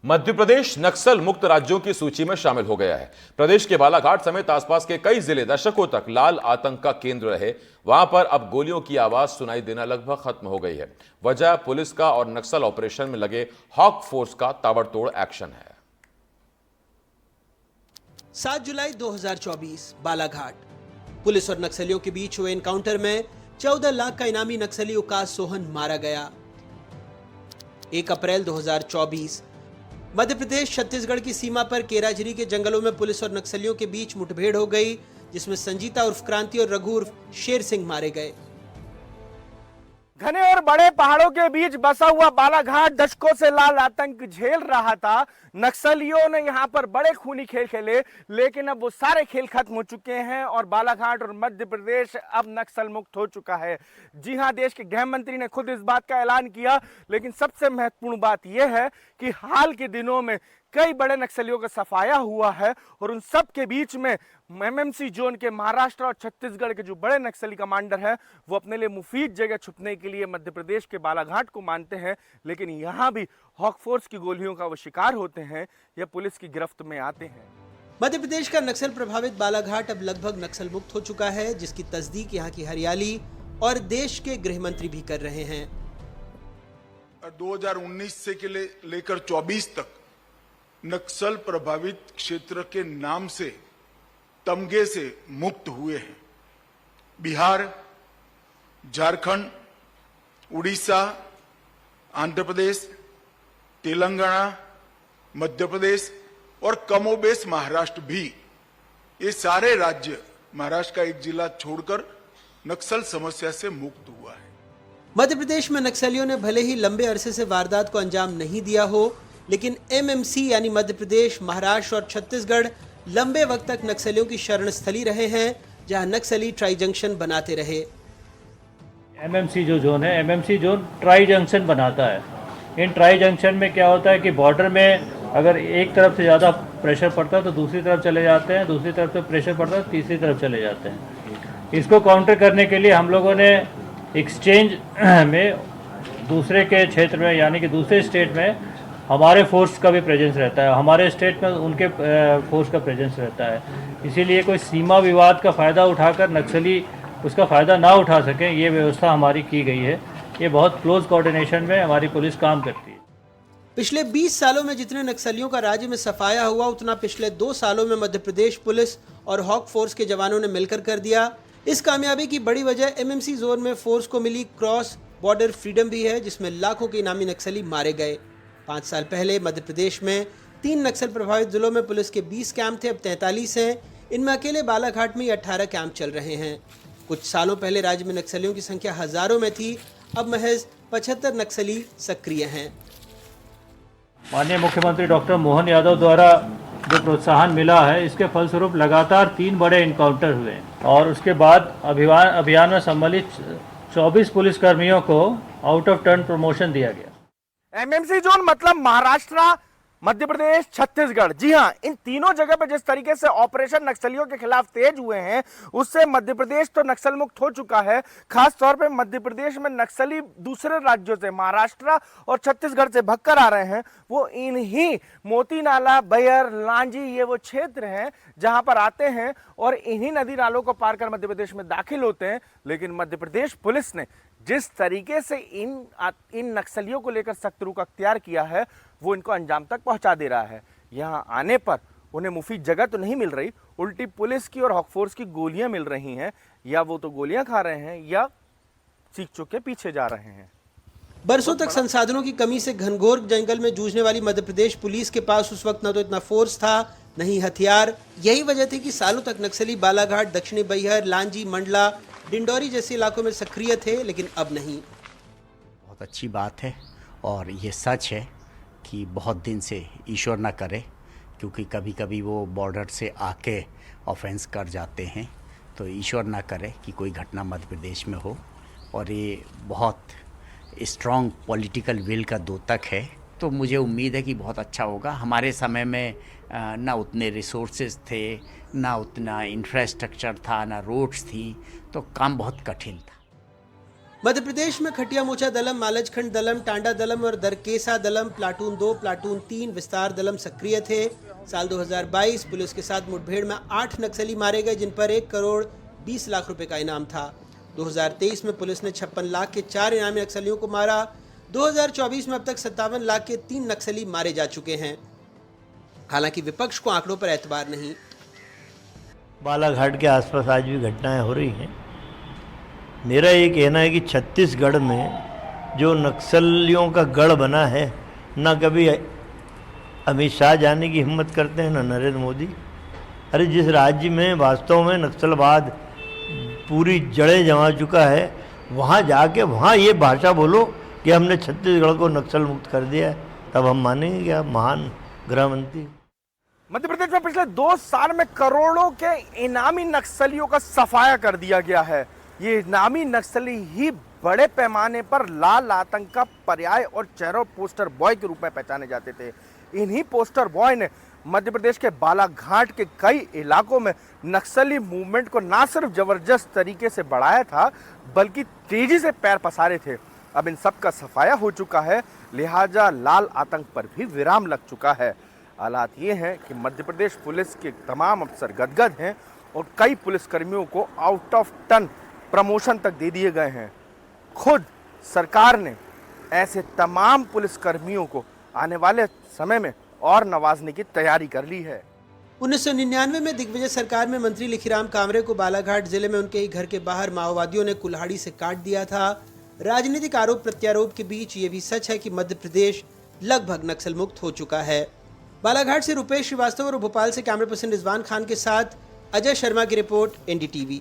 मध्य प्रदेश नक्सल मुक्त राज्यों की सूची में शामिल हो गया है। प्रदेश के बालाघाट समेत आसपास के कई जिले दशकों तक लाल आतंक का केंद्र रहे। वहां पर अब गोलियों की आवाज सुनाई देना लगभग खत्म हो गई है। वजह पुलिस का और नक्सल ऑपरेशन में लगे हॉक फोर्स का ताबड़तोड़ एक्शन है। 7 जुलाई 2024 बालाघाट। पुलिस और नक्सलियों के बीच हुए एनकाउंटर में 14 लाख का इनामी नक्सली उकास सोहन मारा गया। 1 अप्रैल 2024 मध्य प्रदेश छत्तीसगढ़ की सीमा पर केराझिरी के जंगलों में पुलिस और नक्सलियों के बीच मुठभेड़ हो गई, जिसमें संजीता उर्फ क्रांति और रघु उर्फ शेर सिंह मारे गए। घने और बड़े पहाड़ों के बीच बसा हुआ बालाघाट दशकों से लाल आतंक झेल रहा था। नक्सलियों ने यहां पर बड़े खूनी खेल खेले, लेकिन अब वो सारे खेल खत्म हो चुके हैं और बालाघाट और मध्य प्रदेश अब नक्सल मुक्त हो चुका है। जी हां, देश के गृह मंत्री ने खुद इस बात का ऐलान किया, लेकिन सबसे महत्वपूर्ण बात यह है कि हाल के दिनों में कई बड़े नक्सलियों का सफाया हुआ है और उन सब के बीच में एमएमसी जोन के महाराष्ट्र और छत्तीसगढ़ के जो बड़े नक्सली कमांडर हैं, वो अपने लिए मुफीद जगह छुपने के लिए मध्य प्रदेश के बालाघाट को मानते हैं, लेकिन यहां भी हॉक फोर्स की गोलियों का वो शिकार होते हैं या पुलिस की गिरफ्त में आते हैं। मध्य प्रदेश का नक्सल प्रभावित बालाघाट अब लगभग नक्सल मुक्त हो चुका है, जिसकी तस्दीक यहाँ की हरियाली और देश के गृह मंत्री भी कर रहे हैं। 2019 से लेकर 24 तक नक्सल प्रभावित क्षेत्र के नाम से तमगे से मुक्त हुए हैं। बिहार, झारखंड, उड़ीसा, आंध्र प्रदेश, तेलंगाना, मध्य प्रदेश और कमोबेश महाराष्ट्र भी, ये सारे राज्य महाराष्ट्र का एक जिला छोड़कर नक्सल समस्या से मुक्त हुआ है। मध्य प्रदेश में नक्सलियों ने भले ही लंबे अरसे से वारदात को अंजाम नहीं दिया हो, लेकिन एमएमसी यानी मध्य प्रदेश, महाराष्ट्र और छत्तीसगढ़ लंबे वक्त तक नक्सलियों की शरण स्थली रहे हैं, जहां नक्सली ट्राई जंक्शन बनाते रहे। एमएमसी जो जोन है, एमएमसी जोन ट्राई जंक्शन बनाता है। इन ट्राई जंक्शन में क्या होता है कि बॉर्डर में अगर एक तरफ से ज़्यादा प्रेशर पड़ता है तो दूसरी तरफ चले जाते हैं, दूसरी तरफ से प्रेशर पड़ता है तो तीसरी तरफ चले जाते हैं। इसको काउंटर करने के लिए हम लोगों ने एक्सचेंज में दूसरे के क्षेत्र में यानी कि दूसरे स्टेट में हमारे फोर्स का भी प्रेजेंस रहता है, हमारे स्टेट में उनके फोर्स का प्रेजेंस रहता है। इसीलिए कोई सीमा विवाद का फ़ायदा उठाकर नक्सली उसका फ़ायदा ना उठा सकें, ये व्यवस्था हमारी की गई है। ये बहुत क्लोज कोऑर्डिनेशन में हमारी पुलिस काम करती है। पिछले 20 सालों में जितने नक्सलियों का राज्य में सफाया हुआ, उतना पिछले 2 सालों में मध्य प्रदेश पुलिस और हॉक फोर्स के जवानों ने मिलकर कर दिया। इस कामयाबी की बड़ी वजह एमएमसी जोन में फोर्स को मिली क्रॉस बॉर्डर फ्रीडम भी है, जिसमें लाखों के इनामी नक्सली मारे गए। 5 साल पहले मध्य प्रदेश में 3 नक्सल प्रभावित जिलों में पुलिस के 20 कैंप थे, अब 43 हैं। इनमें अकेले बालाघाट में 18 कैंप चल रहे हैं। कुछ सालों पहले राज्य में नक्सलियों की संख्या हजारों में थी, अब महज 75 नक्सली सक्रिय हैं। माननीय मुख्यमंत्री डॉक्टर मोहन यादव द्वारा जो प्रोत्साहन मिला है, इसके फलस्वरूप लगातार 3 बड़े इनकाउंटर हुए और उसके बाद अभियान में सम्मिलित 24 पुलिसकर्मियों को आउट ऑफ टर्न प्रमोशन दिया गया। एमएमसी जोन मतलब महाराष्ट्र, मध्य प्रदेश, छत्तीसगढ़। जी हां, इन तीनों जगह पे जिस तरीके से ऑपरेशन नक्सलियों के खिलाफ तेज हुए हैं, उससे मध्य प्रदेश तो नक्सल मुक्त हो चुका है। खास तौर पे मध्य प्रदेश में नक्सली दूसरे राज्यों से, महाराष्ट्र और छत्तीसगढ़ से भगकर आ रहे हैं। वो इन्हीं मोती नाला, बैर, लांजी, ये वो क्षेत्र हैं जहां पर आते हैं और इन्हीं नदी नालों को पार कर मध्य प्रदेश में दाखिल होते हैं। लेकिन मध्य प्रदेश पुलिस ने जिस तरीके से इन नक्सलियों को लेकर सख्त रुख अख्तियार किया है, वो इनको अंजाम तक पहुंचा दे रहा है। यहाँ आने पर उन्हें मुफीद जगह तो नहीं मिल रही, उल्टी पुलिस की और हॉक फोर्स की गोलियां मिल रही हैं। या वो तो गोलियां खा रहे हैं या सीख चुक के पीछे जा रहे हैं। बरसों तक संसाधनों की कमी से घनघोर जंगल में जूझने वाली मध्य प्रदेश पुलिस के पास उस वक्त न तो इतना फोर्स था, न ही हथियार। यही वजह थी कि सालों तक नक्सली बालाघाट, दक्षिणी बैहर, लांजी, मंडला, डिंडौरी जैसे इलाकों में सक्रिय थे, लेकिन अब नहीं। बहुत अच्छी बात है और ये सच है कि बहुत दिन से ईश्वर ना करे, क्योंकि कभी कभी वो बॉर्डर से आके ऑफेंस कर जाते हैं, तो ईश्वर ना करे कि कोई घटना मध्य प्रदेश में हो। और ये बहुत स्ट्रॉन्ग पॉलिटिकल विल का द्योतक है, तो मुझे उम्मीद है कि बहुत अच्छा होगा। हमारे समय में ना उतने रिसोर्सेज थे, ना उतना इंफ्रास्ट्रक्चर था, ना रोड्स थी, तो काम बहुत कठिन था। मध्य प्रदेश में खटिया मोचा दलम, मालजखंड दलम, टांडा दलम और दरकेसा दलम प्लाटून 2, प्लाटून 3 विस्तार दलम सक्रिय थे। साल 2022 पुलिस के साथ मुठभेड़ में 8 नक्सली मारे गए, जिन पर 1 करोड़ 20 लाख रुपए का इनाम था। 2023 में पुलिस ने 56 लाख के 4 इनामी नक्सलियों को मारा। 2024 में अब तक 57 लाख के 3 नक्सली मारे जा चुके हैं। हालांकि विपक्ष को आंकड़ों पर एतबार नहीं। बालाघाट के आसपास आज भी घटनाएं हो रही हैं। मेरा ये कहना है कि छत्तीसगढ़ में जो नक्सलियों का गढ़ बना है, ना कभी अमित शाह जाने की हिम्मत करते हैं, ना नरेंद्र मोदी। अरे जिस राज्य में वास्तव में नक्सलवाद पूरी जड़ें जमा चुका है, वहाँ जाके वहाँ ये भाषा बोलो कि हमने छत्तीसगढ़ को नक्सल मुक्त कर दिया है, तब हम मानेंगे कि आप महान गृहमंत्री। मध्य प्रदेश में पिछले 2 साल में करोड़ों के इनामी नक्सलियों का सफाया कर दिया गया है। ये इनामी नक्सली ही बड़े पैमाने पर लाल आतंक का पर्याय और चेहरा पोस्टर बॉय के रूप में पहचाने जाते थे। इन्हीं पोस्टर बॉय ने मध्य प्रदेश के बालाघाट के कई इलाकों में नक्सली मूवमेंट को ना सिर्फ जबरदस्त तरीके से बढ़ाया था, बल्कि तेजी से पैर पसारे थे। अब इन सब का सफाया हो चुका है, लिहाजा लाल आतंक पर भी विराम लग चुका है। हालात ये हैं कि मध्य प्रदेश पुलिस के तमाम अफसर गदगद हैं और कई पुलिसकर्मियों को आउट ऑफ टर्न प्रमोशन तक दे दिए गए हैं। खुद सरकार ने ऐसे तमाम पुलिसकर्मियों को आने वाले समय में और नवाजने की तैयारी कर ली है। 1999 में दिग्विजय सरकार में मंत्री लिखीराम कामरे को बालाघाट जिले में उनके ही घर के बाहर माओवादियों ने कुल्हाड़ी से काट दिया था। राजनीतिक आरोप प्रत्यारोप के बीच ये भी सच है कि मध्य प्रदेश लगभग नक्सल मुक्त हो चुका है। बालाघाट से रुपेश श्रीवास्तव और भोपाल से कैमरा पर्सन रिजवान खान के साथ अजय शर्मा की रिपोर्ट, NDTV।